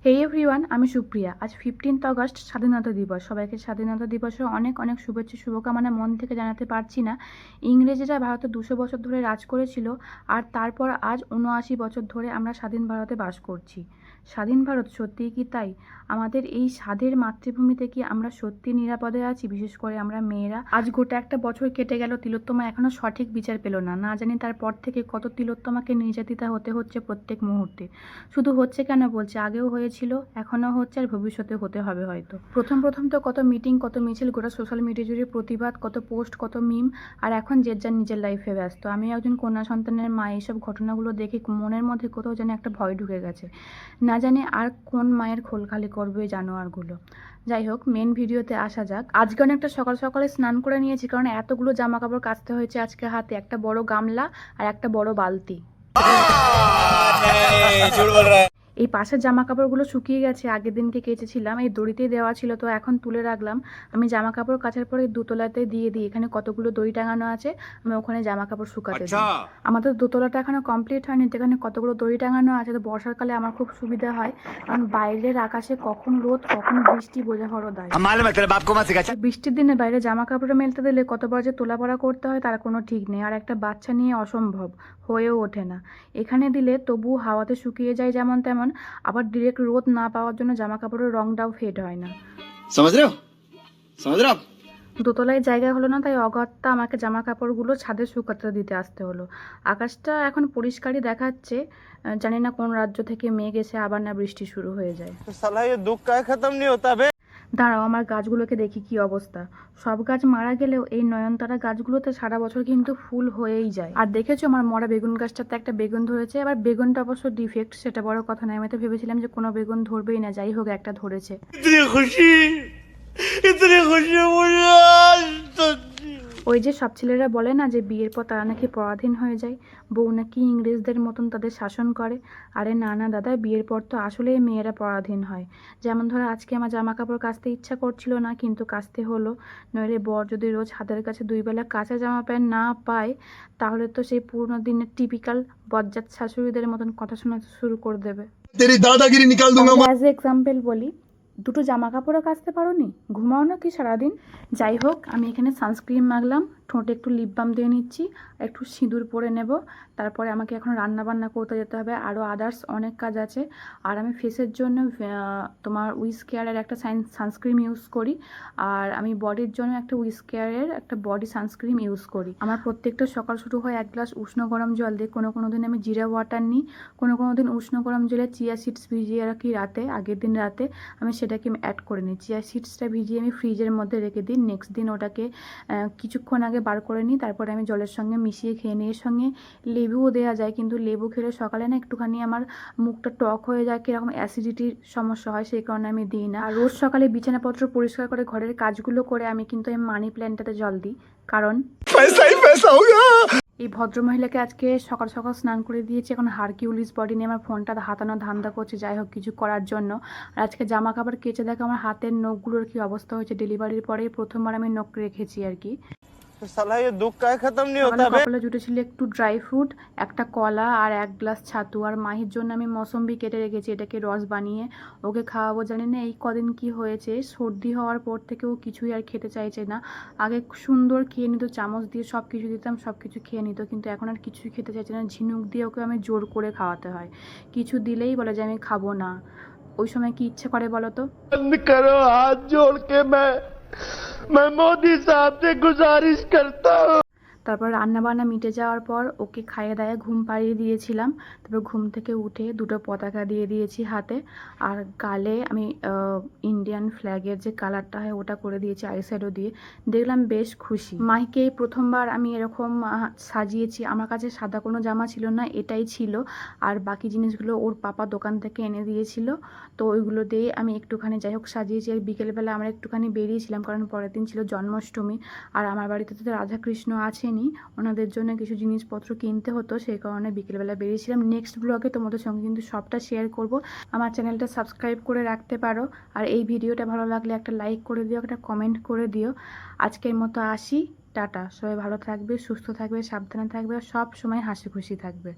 হেই everyone, আমি সুপ্রিয়া। আজ 15th August স্বাধীনতা দিবস। সবাইকে স্বাধীনতা দিবসের অনেক অনেক শুভেচ্ছা শুভকামনা মন থেকে জানাতে পারছি না। ইংরেজরা ভারতে 200 বছর ধরে রাজ করেছিল, আর তারপর আজ 79 বছর ধরে আমরা স্বাধীন ভারতে বাস করছি। স্বাধীন ভারত সত্যিই কি তাই? আমাদের এই স্বাধীন মাতৃভূমিতে কি আমরা সত্যি নিরাপদে আছি? বিশেষ করে আমরা মেয়েরা। আজ গোটা একটা বছর কেটে গেল, তিলোত্তমা এখনো সঠিক বিচার পেল না। না জানি তারপর থেকে কত তিলোত্তমাকে নির্যাতিতা হতে হচ্ছে প্রত্যেক মুহূর্তে। শুধু হচ্ছে কেন বলছে, আগেও হয়েছিল, এখনও হচ্ছে, আর ভবিষ্যতে হতে হবে হয়তো। প্রথম তো কত মিটিং, কত মিছিল, গোটা সোশ্যাল মিডিয়া জুড়ে প্রতিবাদ, কত পোস্ট, কত মিম, আর এখন যে যার নিজের লাইফে ব্যস্ত। আমি একজন কন্যা সন্তানের মা, এইসব ঘটনাগুলো দেখে মনের মধ্যে কোথাও যেন একটা ভয় ঢুকে গেছে। না জানি আর কোন মায়ের খোল খালি করবে এই জানোয়ারগুলো। যাই হোক, মেন ভিডিওতে আসা যাক। আজকে অনেকটা সকাল সকালে স্নান করে নিয়েছি, কারণ এতগুলো জামা কাপড় কাচতে হয়েছে আজকে হাতে। একটা বড় গামলা আর একটা বড় বালতি। এই পাশের জামা কাপড়গুলো শুকিয়ে গেছে, আগের দিনকে কেচেছিলাম, এই দড়িতেই দেওয়া ছিল, তো এখন তুলে রাখলাম। আমি জামা কাপড় কাচার পরে দোতলাতে দিয়ে দিই। এখানে কতগুলো দড়ি টাঙানো আছে, আমি ওখানে জামা কাপড় শুকাতে দিই। আমাদের দোতলাটা এখনো কমপ্লিট হয়নি, তো এখানে কতগুলো দড়ি টাঙানো আছে। তো বর্ষার কালে আমার খুব সুবিধা হয়, কারণ বাইরের আকাশে কখন রোদ কখন বৃষ্টি বোঝা বড় দায়। বৃষ্টির দিনে বাইরে জামা কাপড় মেলতে দিলে কতবার যে তোলা পড়া করতে হয় তার কোনো ঠিক নেই, আর একটা বাচ্চা নিয়ে অসম্ভব, হয়েও ওঠে না। এখানে দিলে তবু হাওয়াতে শুকিয়ে যায় যেমন তেমন, আবার ডিরেক্ট রোদ না পাওয়ার জন্য জামা কাপড়ের রংটাও ফেড হয় না। দোতলায় জায়গা হলো না, তাই অগত্যা আমাকে জামা কাপড়গুলো ছাদে শুকাতে দিতে আসতে হলো। আকাশটা এখন পরিষ্কারই দেখাচ্ছে, জানি না কোন রাজ্য থেকে মেঘ এসে আবার না বৃষ্টি শুরু হয়ে যায়। দাঁড়াও, আমার গাছগুলোকে দেখি কি অবস্থা। সব গাছ মারা গেলেও এই নয়নতারা গাছগুলোতে সারা বছর কিন্তু ফুল হয়েই যায়। আর দেখেছো আমার মরা বেগুন গাছটাতে একটা বেগুন ধরেছে। এবার বেগুনটা অবশ্য ডিফেক্ট, সেটা বড় কথা নয়। আমি তো ভেবেছিলাম যে কোনো বেগুন ধরবেই না, যাই হোক একটা ধরেছে। ওই যে সব ছেলেরা বলে না যে বিয়ের পর তারা নাকি পরাধীন হয়ে যায়, বউ নাকি ইংরেজদের মতন তাদের শাসন করে। আরে না না দাদা, বিয়ের পর তো আসলেই মেয়েরা পরাধীন হয়। যেমন ধরো আজকে আমার জামা কাপড় কাচতে ইচ্ছা করছিল না, কিন্তু কাচতে হলো। নইলে বর যদি রোজ হাতের কাছে 2 বেলা কাঁচা জামা প্যান্ট না পায়, তাহলে তো সেই পুরোনো দিনের টিপিক্যাল বজ্জাত শাশুড়িদের মতন কথা শোনা শুরু করে দেবে। অ্যাজ এক্সাম্পল বলি, 2টো জামা কাপড়ও কাচতে পারো নি, ঘুমাও না কি সারাদিন? যাই হোক, আমি এখানে সানস্ক্রিন মাখলাম, ঠোঁটে একটু লিপ বাম দিয়ে নিচ্ছি, একটু সিঁদুর পরে নেব। তারপরে আমাকে এখন রান্না বান্না করতে যেতে হবে, আরও আদার্স অনেক কাজ আছে। আর আমি ফেসের জন্য তোমার উইস কেয়ারের একটা সানস্ক্রিন ইউজ করি, আর আমি বডির জন্য একটা উইস কেয়ারের একটা বডি সানস্ক্রিন ইউজ করি। আমার প্রত্যেকটা সকাল শুরু হয় 1 গ্লাস উষ্ণ গরম জল দিয়ে। কোনো দিন আমি জিরা ওয়াটার নিই, কোনো দিন উষ্ণ গরম জলে চিয়া সিডস ভিজিয়ে রাখি রাতে, আগের দিন রাতে আমি সেটাকে অ্যাড করে নিই। চিয়া সিডসটা ভিজিয়ে আমি ফ্রিজের মধ্যে রেখে দিই। নেক্সট দিন ওটাকে কিছুক্ষণ আগে বার করে নিই, তারপরে আমি জলের সঙ্গে মিশিয়ে খেয়ে নিই। এর সঙ্গে লেবুও দেওয়া যায়, কিন্তু লেবু খেলে সকালে না একটুখানি আমার মুখটা টক হয়ে যায়, কীরকম অ্যাসিডিটির সমস্যা হয়, সেই কারণে আমি দিই না। আর রোজ সকালে বিছানাপত্র পরিষ্কার করে ঘরের কাজগুলো করে আমি কিন্তু এই মানি প্ল্যান্টটাতে জল দিই, কারণ এই ভদ্রমহিলাকে আজকে সকাল সকাল স্নান করে দিয়েছি। এখন হারকিউলিস বডি নিয়ে আমার ফোনটা হাতানো ধান্দা করছে, যাই হোক কিছু করার জন্য। আর আজকে জামা কাপড় কেচে দেখো আমার হাতের নখগুলোর কি অবস্থা হয়েছে। ডেলিভারির পরে প্রথমবার আমি নখ রেখেছি আর কি। কপালে জুটেছিল একটু ড্রাই ফ্রুট, একটা কলা আর 1 গ্লাস ছাতু। আর মাহির জন্য আমি মৌসম্বি কেটে রেখেছি, এটাকে রস বানিয়ে ওকে খাওয়াবো। জানি না এই কদিন কি হয়েছে, সর্দি হওয়ার পর থেকে ও কিছুই আর খেতে চাইছে না। আগে সুন্দর খেয়ে নিত, চামচ দিয়ে সব কিছু দিতাম, সব কিছু খেয়ে নিত, কিন্তু এখন আর কিছুই খেতে চাইছে না। ঝিনুক দিয়ে ওকে আমি জোর করে খাওয়াতে হয়, কিছু দিলেই বলে যে আমি খাবো না। ওই সময় কি ইচ্ছে করে বলো তো? হাত জোড় কে मैं मोदी साहब से गुजारिश करता हूँ। তারপর রান্নাবান্না মিটে যাওয়ার পর ওকে খাইয়ে দাইয়ে ঘুম পাড়িয়ে দিয়েছিলাম। তারপর ঘুম থেকে উঠে 2টো পতাকা দিয়ে দিয়েছি হাতে, আর গালে আমি ইন্ডিয়ান ফ্ল্যাগের যে কালারটা হয় ওটা করে দিয়েছি আইশ্যাডো দিয়ে। দেখলাম বেশ খুশি। মাইকে এই প্রথমবার আমি এরকম সাজিয়েছি। আমার কাছে সাদা কোনো জামা ছিল না, এটাই ছিল। আর বাকি জিনিসগুলো ওর পাপা দোকান থেকে এনে দিয়েছিল, তো ওইগুলো দিয়ে আমি একটুখানি যাই হোক সাজিয়েছি। আর বিকেলবেলা আমরা একটুখানি বেরিয়েছিলাম, কারণ পরের দিন ছিল জন্মাষ্টমী, আর আমার বাড়িতে তো রাধাকৃষ্ণ আছেনই, ওনাদের জন্য কিছু জিনিসপত্র কিনতে হতো, সেই কারণে বিকেলবেলা বেরিয়েছিলাম। নেক্সট ব্লগে তোমাদের সঙ্গে কিন্তু সবটা শেয়ার করব। আমার চ্যানেলটা সাবস্ক্রাইব করে রাখতে পারো, আর এই ভিডিওটা ভালো লাগলে একটা লাইক করে দিও, একটা কমেন্ট করে দিও। আজকের মতো আসি, টাটা। সবাই ভালো থাকবে, সুস্থ থাকবে, সাবধানে থাকবে, আর সব সময় হাসি খুশি থাকবে।